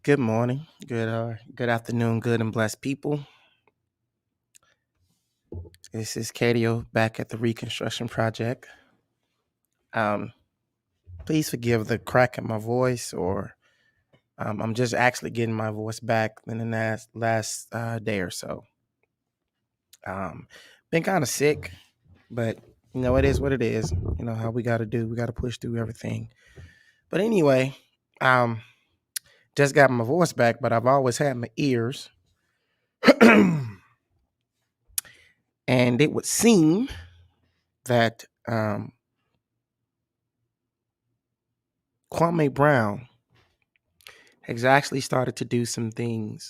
Good morning, good afternoon, good and blessed people. This is Kadio back at the Reconstruction Project. Um, Please forgive the crack in my voice, or I'm just actually getting my voice back in the last day or so. Um, Been kind of sick, but it is what it is. You know how we got to do. We got to push through everything. But anyway, um, just got my voice back, but I've always had my ears, and it would seem that Kwame Brown has actually started to do something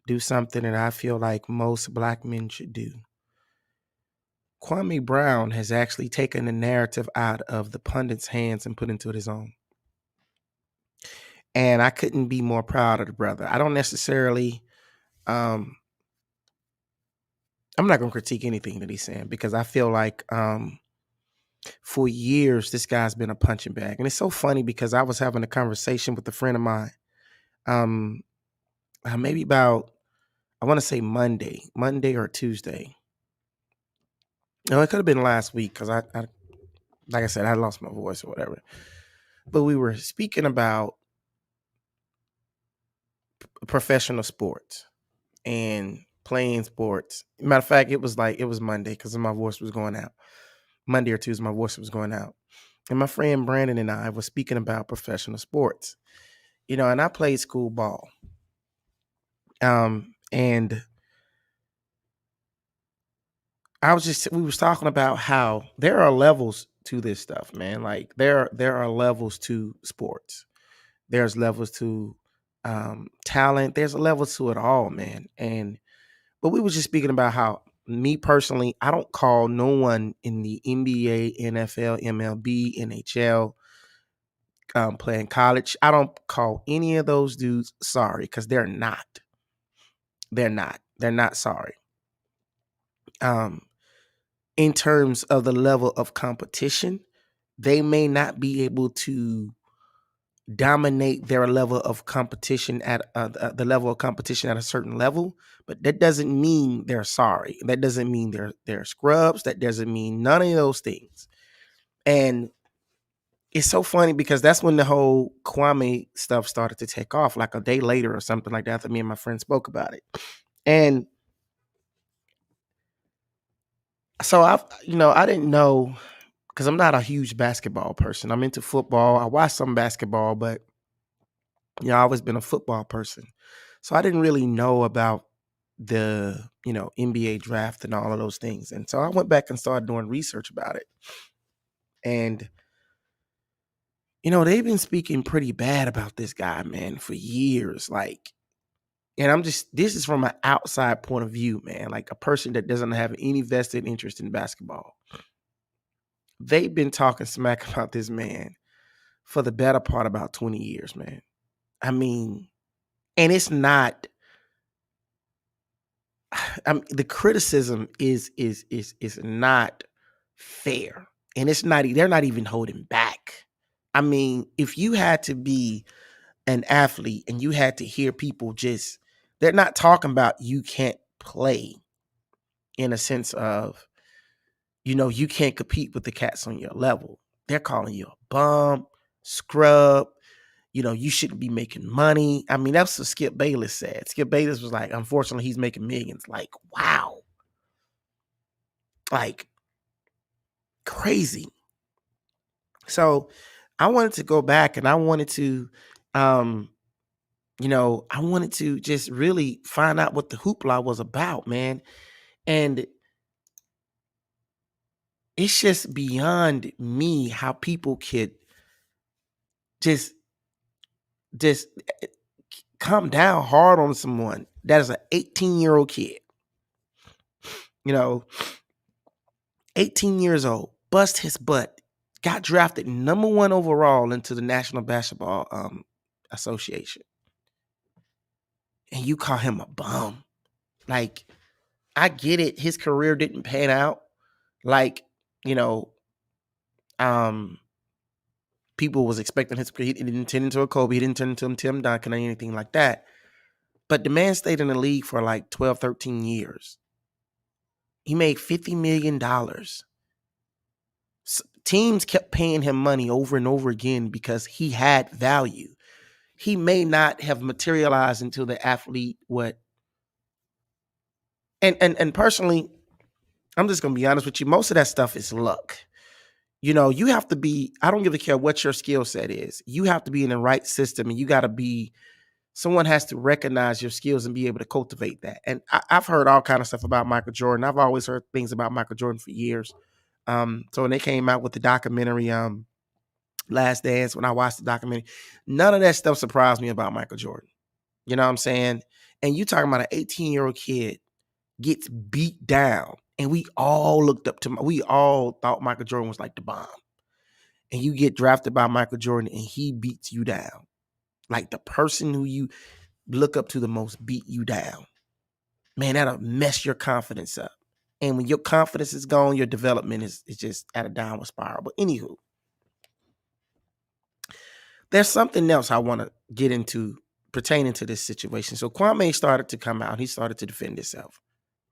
that I feel like most black men should do. Kwame Brown has actually taken the narrative out of the pundits' hands and put into his own. And I couldn't be more proud of the brother. I don't necessarily, I'm not going to critique anything that he's saying because I feel like for years, this guy's been a punching bag. And it's so funny because I was having a conversation with a friend of mine, um, maybe about, I want to say Monday or Tuesday. No, it could have been last week because I, like I said, I lost my voice or whatever. But we were speaking about professional sports and playing sports. Matter of fact, it was Monday because my voice was going out. Monday or Tuesday, my voice was going out. And my friend Brandon and I were speaking about professional sports. And I played school ball. And we was talking about how there are levels to this stuff, man. Like there are levels to sports. There's levels to talent. There's levels to it all, man. But we were just speaking about how me personally, I don't call no one in the NBA, NFL, MLB, NHL, playing college. I don't call any of those dudes sorry because they're not. They're not. They're not sorry. Um, in terms of the level of competition, they may not be able to dominate their level of competition at the level of competition at a certain level, but that doesn't mean they're sorry. That doesn't mean they're scrubs. That doesn't mean none of those things. And it's so funny because that's when the whole Kwame stuff started to take off, like a day later or something like that. That me and my friend spoke about it, and so I didn't know because I'm not a huge basketball person. I'm into football. I watch some basketball, but I've always been a football person. So I didn't really know about the, NBA draft and all of those things. And so I went back and started doing research about it. And, they've been speaking pretty bad about this guy, man, for years. Like, and this is from an outside point of view, man, like a person that doesn't have any vested interest in basketball. They've been talking smack about this man for the better part about 20 years, man. I mean, and it's not the criticism is not fair, and it's not. They're not even holding back. I mean, if you had to be an athlete and you had to hear people they're not talking about you can't play in a sense of you can't compete with the cats on your level. They're calling you a bum, scrub. You shouldn't be making money. I mean, that's what Skip Bayless said. Skip Bayless was like, unfortunately, he's making millions. Like, wow. Like, crazy. So I wanted to go back and um, I wanted to just really find out what the hoopla was about, man. And it's just beyond me how people could just just come down hard on someone that is an 18-year-old kid, you know, 18 years old, bust his butt, got drafted number 1 overall into the National Basketball Association. And you call him a bum. Like, I get it. His career didn't pan out like, you know, um, people was expecting he didn't turn into a Kobe, he didn't turn into a Tim Duncan or anything like that. But the man stayed in the league for like 12, 13 years. He made $50 million. Teams kept paying him money over and over again because he had value. He may not have materialized into the athlete what. And personally, I'm just gonna be honest with you. Most of that stuff is luck. You know, you have to be. I don't give a care what your skill set is. You have to be in the right system, and you got to be. Someone has to recognize your skills and be able to cultivate that. And I've heard all kind of stuff about Michael Jordan. I've always heard things about Michael Jordan for years. So when they came out with the documentary, Last Dance, when I watched the documentary, none of that stuff surprised me about Michael Jordan. You know what I'm saying? And you talking about an 18-year-old kid gets beat down, and we all looked up to we all thought Michael Jordan was like the bomb. And you get drafted by Michael Jordan, and he beats you down. Like the person who you look up to the most beat you down. Man, that'll mess your confidence up. And when your confidence is gone, your development is just at a downward spiral. But anywho, there's something else I want to get into pertaining to this situation. So Kwame started to come out. He started to defend himself,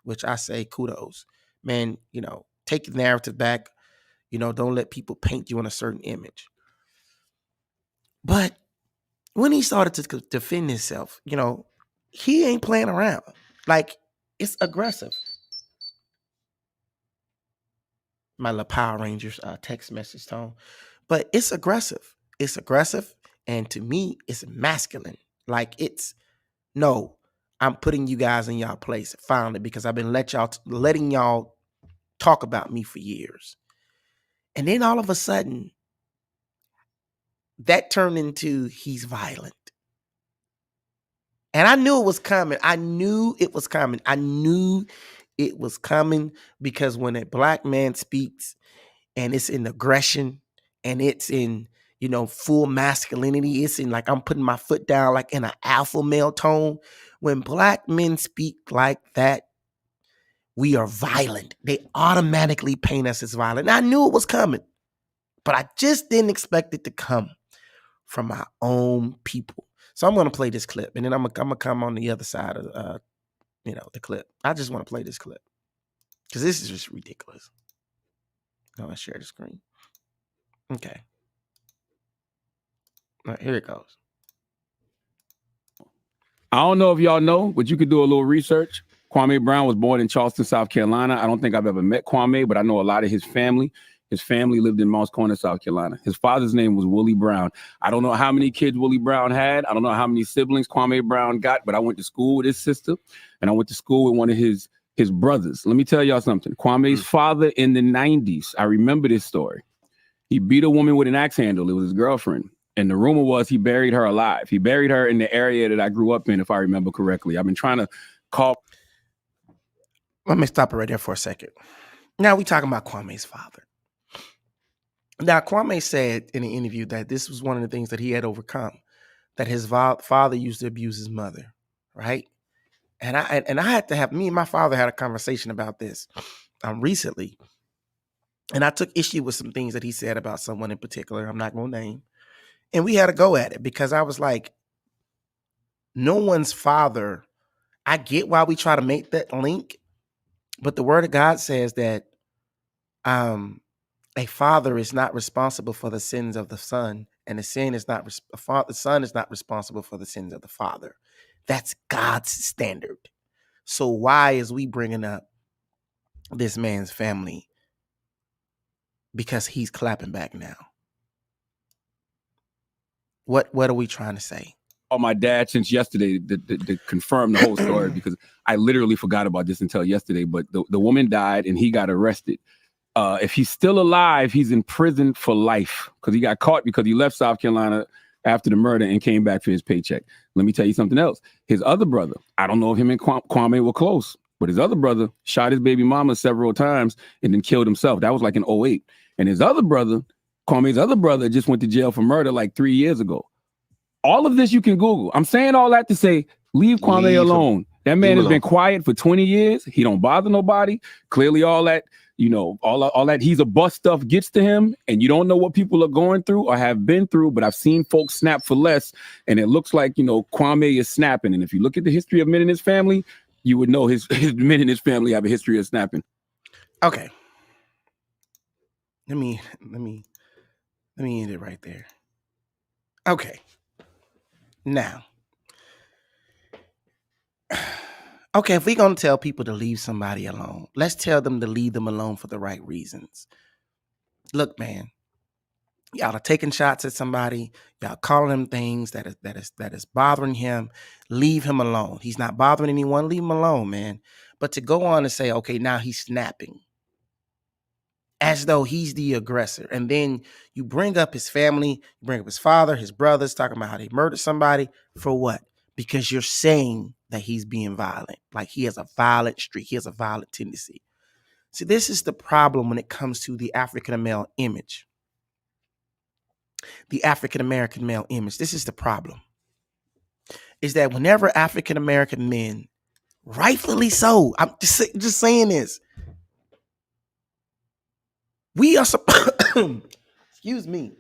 which I say kudos. Man, you know, take the narrative back. You know, don't let people paint you in a certain image. But when he started to defend himself, you know, he ain't playing around. Like, it's aggressive. My little Power Rangers text message tone. But it's aggressive. It's aggressive. And to me, it's masculine. Like, it's, no, I'm putting you guys in y'all place finally because I've been letting y'all talk about me for years. And then all of a sudden, that turned into he's violent. And I knew it was coming. I knew it was coming because when a black man speaks and it's in aggression and it's in, you know, full masculinity, it's in like I'm putting my foot down like in an alpha male tone. When black men speak like that, we are violent. They automatically paint us as violent. And I knew it was coming, but I just didn't expect it to come from our own people. So I'm going to play this clip, and then I'm going to come on the other side of, the clip. I just want to play this clip because this is just ridiculous. I'm going to share the screen. Okay. All right, here it goes. I don't know if y'all know, but you could do a little research. Kwame Brown was born in Charleston, South Carolina. I don't think I've ever met Kwame, but I know a lot of his family. His family lived in Moss Corner, South Carolina. His father's name was Willie Brown. I don't know how many kids Willie Brown had. I don't know how many siblings Kwame Brown got, but I went to school with his sister, and I went to school with one of his brothers. Let me tell y'all something. Kwame's father in the 90s, I remember this story. He beat a woman with an axe handle. It was his girlfriend. And the rumor was he buried her alive. He buried her in the area that I grew up in, if I remember correctly. I've been trying to call. Let me stop it right there for a second. Now we talking about Kwame's father. Now, Kwame said in an interview that this was one of the things that he had overcome, that his father used to abuse his mother, right? And I had to have, me and my father had a conversation about this recently. And I took issue with some things that he said about someone in particular, I'm not going to name. And we had to go at it because I was like, no one's father, I get why we try to make that link, but the word of God says that a father is not responsible for the sins of the son, and the son is not responsible for the sins of the father. That's God's standard. So why is we bringing up this man's family? Because he's clapping back now. What are we trying to say? My dad since yesterday to confirm the whole story because I literally forgot about this until yesterday. But the woman died and he got arrested. If he's still alive, he's in prison for life because he got caught because he left South Carolina after the murder and came back for his paycheck. Let me tell you something else. His other brother, I don't know if him and Kwame were close, but his other brother shot his baby mama several times and then killed himself. That was like in 2008. And his other brother, Kwame's other brother, just went to jail for murder like 3 years ago. All of this you can Google. I'm saying all that to say, leave Kwame alone. That man has been quiet for 20 years. He don't bother nobody. Clearly all that, all that he's a bust stuff gets to him, and you don't know what people are going through or have been through. But I've seen folks snap for less, and it looks like Kwame is snapping. And if you look at the history of men in his family, you would know his men in his family have a history of snapping. Okay. Let me end it right there. Okay. Now, okay, if we're going to tell people to leave somebody alone, let's tell them to leave them alone for the right reasons. Look, man, y'all are taking shots at somebody. Y'all calling him things that is bothering him. Leave him alone. He's not bothering anyone. Leave him alone, man. But to go on and say, okay, now he's snapping, as though he's the aggressor. And then you bring up his family, you bring up his father, his brothers, talking about how they murdered somebody. For what? Because you're saying that he's being violent. Like he has a violent streak. He has a violent tendency. See, this is the problem when it comes to the African male image. The African American male image. This is the problem. Is that whenever African American men, rightfully so, I'm just saying this, we are excuse me,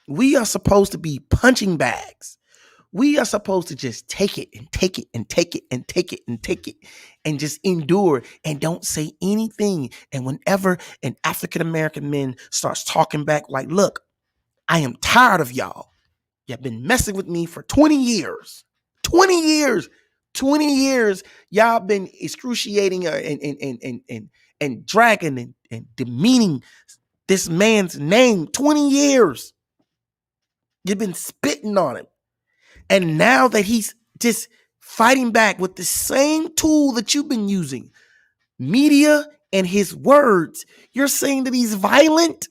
we are supposed to be punching bags. We are supposed to just take it and take it and take it and take it and take it and just endure and don't say anything. And whenever an African American man starts talking back like, look, I am tired of y'all. You've been messing with me for 20 years. 20 years. 20 years. Y'all been excruciating and dragging and demeaning this man's name. 20 years. You've been spitting on him. And now that he's just fighting back with the same tool that you've been using, media and his words, you're saying that he's violent?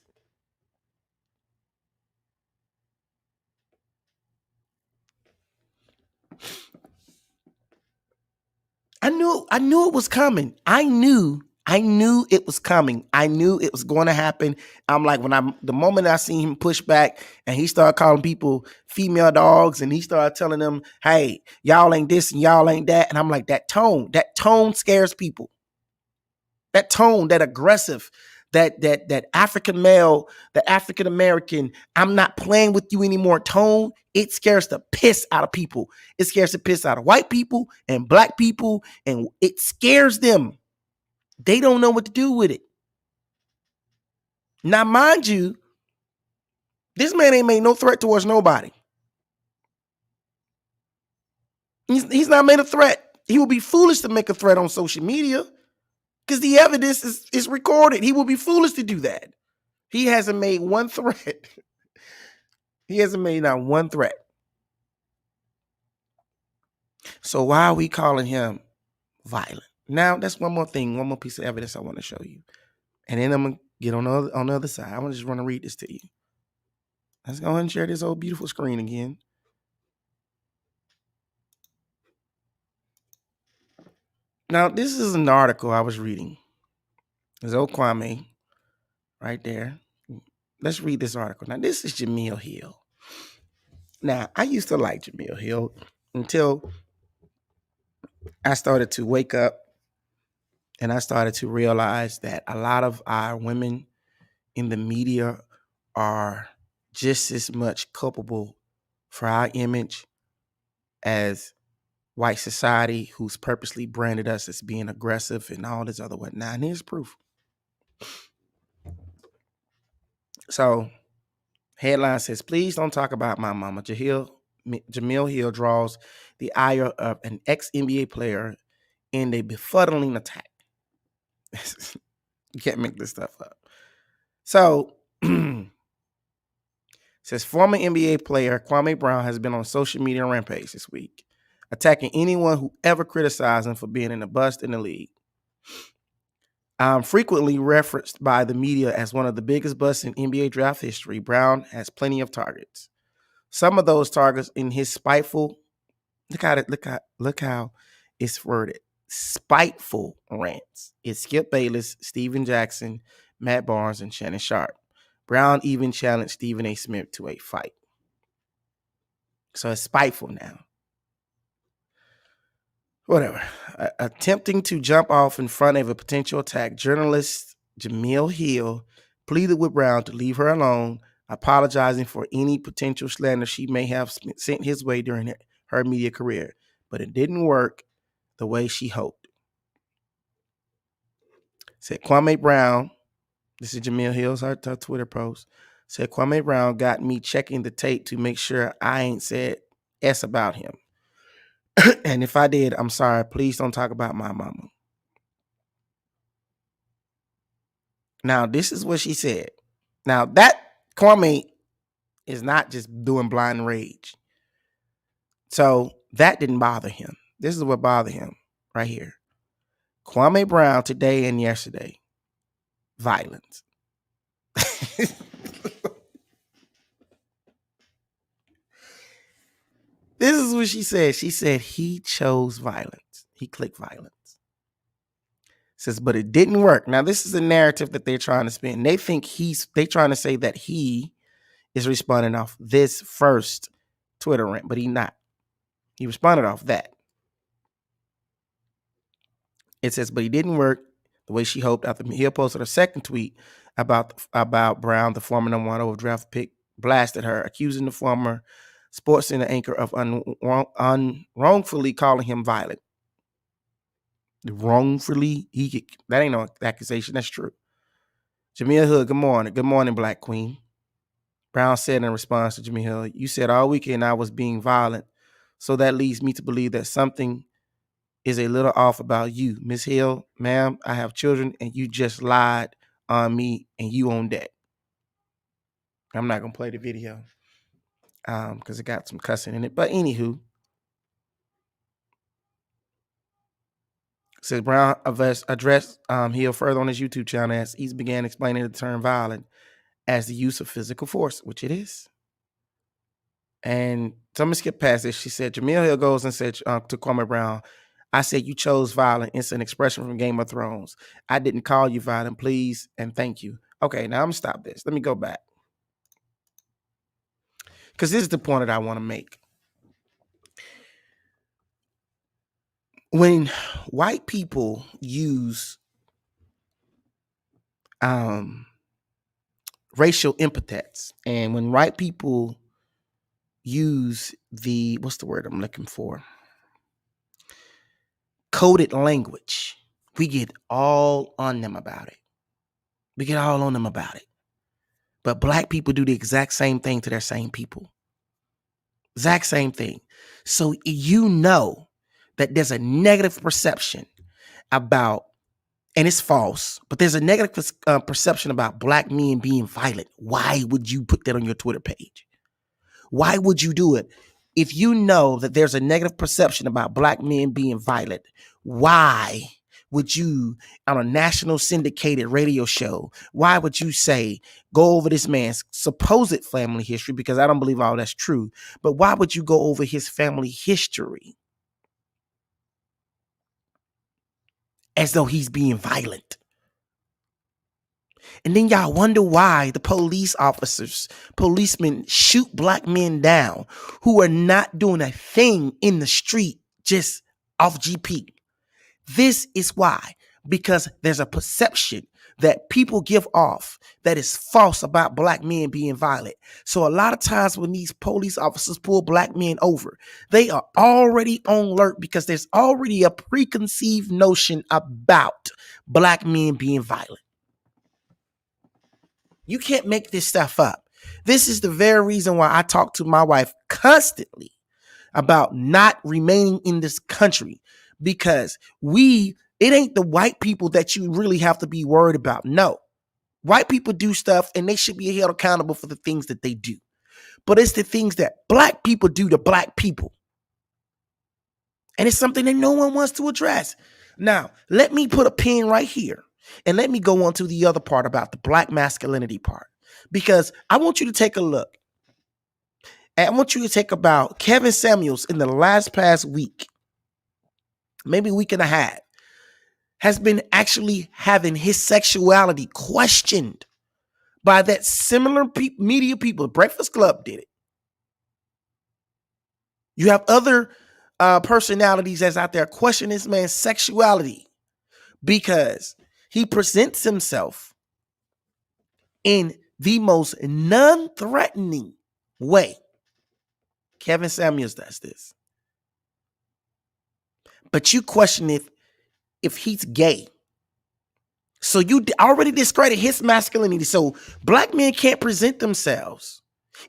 I knew it was coming. I knew it was coming. I knew it was going to happen. I'm like, the moment I seen him push back and he started calling people female dogs and he started telling them, hey, y'all ain't this and y'all ain't that. And I'm like, that tone scares people. That tone, that aggressive, that African male, the African American, I'm not playing with you anymore tone, it scares the piss out of people. It scares the piss out of white people and black people, and it scares them. They don't know what to do with it. Now, mind you, this man ain't made no threat towards nobody. He's not made a threat. He would be foolish to make a threat on social media because the evidence is recorded. He would be foolish to do that. He hasn't made one threat. He hasn't made not one threat. So why are we calling him violent? Now, that's one more thing, one more piece of evidence I want to show you. And then I'm going to get on the other side. I just want to read this to you. Let's go ahead and share this old beautiful screen again. Now, this is an article I was reading. There's old Kwame right there. Let's read this article. Now, this is Jamil Hill. Now, I used to like Jamil Hill until I started to wake up and I started to realize that a lot of our women in the media are just as much culpable for our image as white society, who's purposely branded us as being aggressive and all this other whatnot. And here's proof. So, headline says, please don't talk about my mama. Jamil Hill draws the ire of an ex-NBA player in a befuddling attack. You can't make this stuff up. So, says former NBA player Kwame Brown has been on social media rampage this week, attacking anyone who ever criticized him for being in a bust in the league. Frequently referenced by the media as one of the biggest busts in NBA draft history, Brown has plenty of targets. Some of those targets in his spiteful, look how it's worded, spiteful rants. It's Skip Bayless, Steven Jackson, Matt Barnes, and Shannon Sharp. Brown even challenged Stephen A. Smith to a fight. So it's spiteful now. Whatever. Attempting to jump off in front of a potential attack, journalists Jamil Hill pleaded with Brown to leave her alone, apologizing for any potential slander she may have sent his way during her media career. But it didn't work the way she hoped. Said Kwame Brown, this is Jamil Hill's her Twitter post, said Kwame Brown got me checking the tape to make sure I ain't said S about him. And if I did, I'm sorry. Please don't talk about my mama. Now, this is what she said. Now, that Kwame is not just doing blind rage. So that didn't bother him. This is what bothered him right here. Kwame Brown today and yesterday. Violence. This is what she said. She said he chose violence. He clicked violence. Says, but it didn't work. Now, this is a narrative that they're trying to spin. They think they trying to say that he is responding off this first Twitter rant, but he not. He responded off that. It says, but he didn't work the way she hoped. After Hill posted a second tweet about Brown, the former number one overdraft pick, blasted her, accusing the former Sports Center anchor of wrongfully calling him violent. Wrongfully? That ain't no accusation. That's true. Jamil Hood, good morning. Good morning, Black Queen. Brown said in response to Jamil Hill, you said all weekend I was being violent, so that leads me to believe that something is a little off about you. Miss Hill, ma'am, I have children, and you just lied on me, and you on deck. I'm not going to play the video because it got some cussing in it. But anywho, says Brown addressed Hill further on his YouTube channel as he began explaining the term violent as the use of physical force, which it is. And so I'm going to skip past this. She said, Jamil Hill goes and said to Kwame Brown, I said you chose violent. It's an expression from Game of Thrones. I didn't call you violent, please, and thank you. Okay, now I'm going to stop this. Let me go back. Because this is the point that I want to make. When white people use racial epithets, and when white people use what's the word I'm looking for? Coded language, we get all on them about it. But black people do the exact same thing to their same people. Exact same thing. So you know that there's a negative perception about, and it's false, but there's a negative perception about black men being violent. Why would you put that on your Twitter page? Why would you do it? If you know that there's a negative perception about black men being violent, why would you, on a national syndicated radio show, why would you say, go over this man's supposed family history? Because I don't believe all that's true. But why would you go over his family history as though he's being violent? And then y'all wonder why the policemen shoot black men down who are not doing a thing in the street, just off GP. This is why, because there's a perception that people give off that is false about black men being violent. So a lot of times when these police officers pull black men over, they are already on alert because there's already a preconceived notion about black men being violent. You can't make this stuff up. This is the very reason why I talk to my wife constantly about not remaining in this country, because it ain't the white people that you really have to be worried about. No, white people do stuff and they should be held accountable for the things that they do. But it's the things that black people do to black people. And it's something that no one wants to address. Now, let me put a pin right here. And let me go on to the other part about the black masculinity part, because I want you to take a look. And I want you to take about Kevin Samuels in the past week, maybe week and a half, has been actually having his sexuality questioned by that similar media people. Breakfast Club did it. You have other personalities that's out there questioning this man's sexuality because He presents himself in the most non-threatening way. Kevin Samuels does this. But you question if he's gay. So you already discredit his masculinity. So black men can't present themselves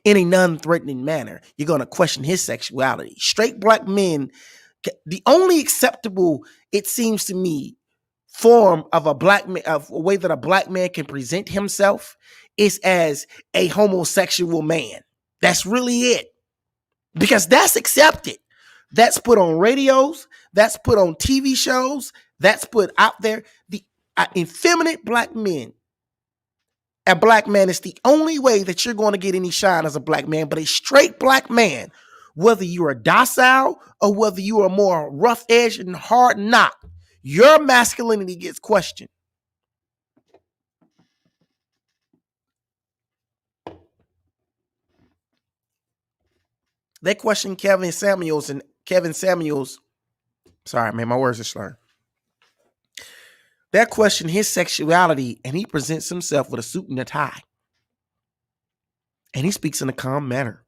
in a non-threatening manner. You're going to question his sexuality. Straight black men, the only acceptable, it seems to me, form of a black man, of a way that a black man can present himself is as a homosexual man. That's really it. Because that's accepted. That's put on radios. That's put on TV shows. That's put out there. The effeminate black men. A black man is the only way that you're going to get any shine as a black man. But a straight black man, whether you're a docile or whether you are more rough edged and hard knock, your masculinity gets questioned. They question Kevin Samuels. Sorry, man, my words are slurred. They question his sexuality, and he presents himself with a suit and a tie. And he speaks in a calm manner.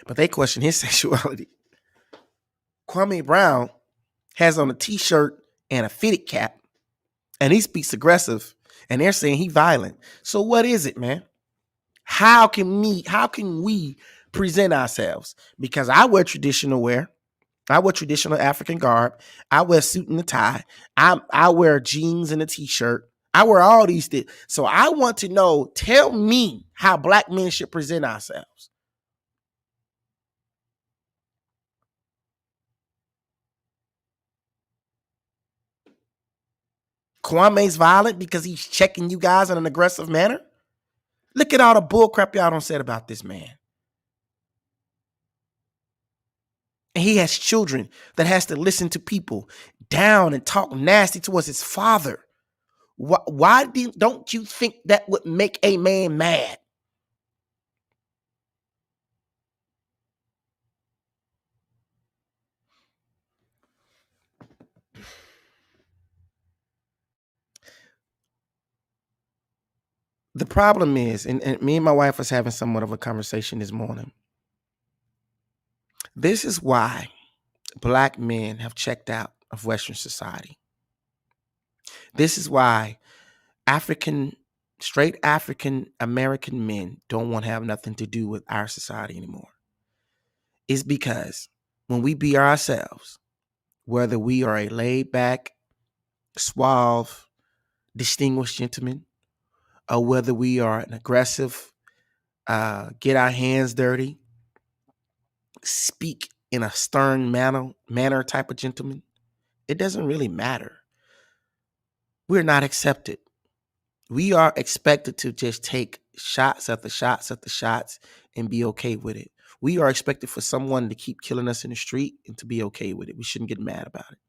But they question his sexuality. Kwame Brown has on a t-shirt and a fitted cap, and he speaks aggressive, and they're saying he violent. So what is it, man? How can we present ourselves? Because I wear traditional wear. I wear traditional African garb. I wear a suit and a tie. I wear jeans and a t-shirt. I wear all these things. So I want to know, tell me how black men should present ourselves. Kwame's violent because he's checking you guys in an aggressive manner. Look at all the bull crap y'all done said about this man. And he has children that has to listen to people down and talk nasty towards his father. Why don't you think that would make a man mad? The problem is, and me and my wife was having somewhat of a conversation this morning. This is why black men have checked out of Western society. This is why straight African American men don't want to have nothing to do with our society anymore. It's because when we be ourselves, whether we are a laid back, suave, distinguished gentleman, or whether we are an aggressive, get our hands dirty, speak in a stern manner type of gentleman, it doesn't really matter. We're not accepted. We are expected to just take shots after shots after shots and be okay with it. We are expected for someone to keep killing us in the street and to be okay with it. We shouldn't get mad about it.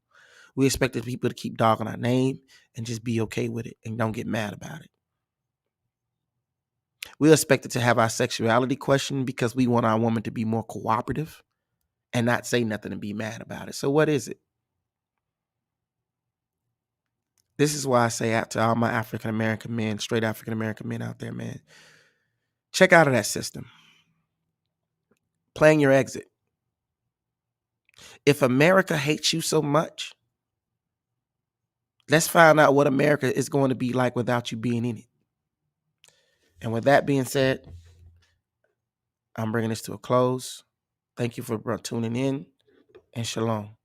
We expected people to keep dogging our name and just be okay with it and don't get mad about it. We expected to have our sexuality questioned because we want our woman to be more cooperative and not say nothing and be mad about it. So what is it? This is why I say out to all my African American men, straight African American men out there, man, check out of that system. Playing your exit. If America hates you so much, let's find out what America is going to be like without you being in it. And with that being said, I'm bringing this to a close. Thank you for tuning in, and shalom.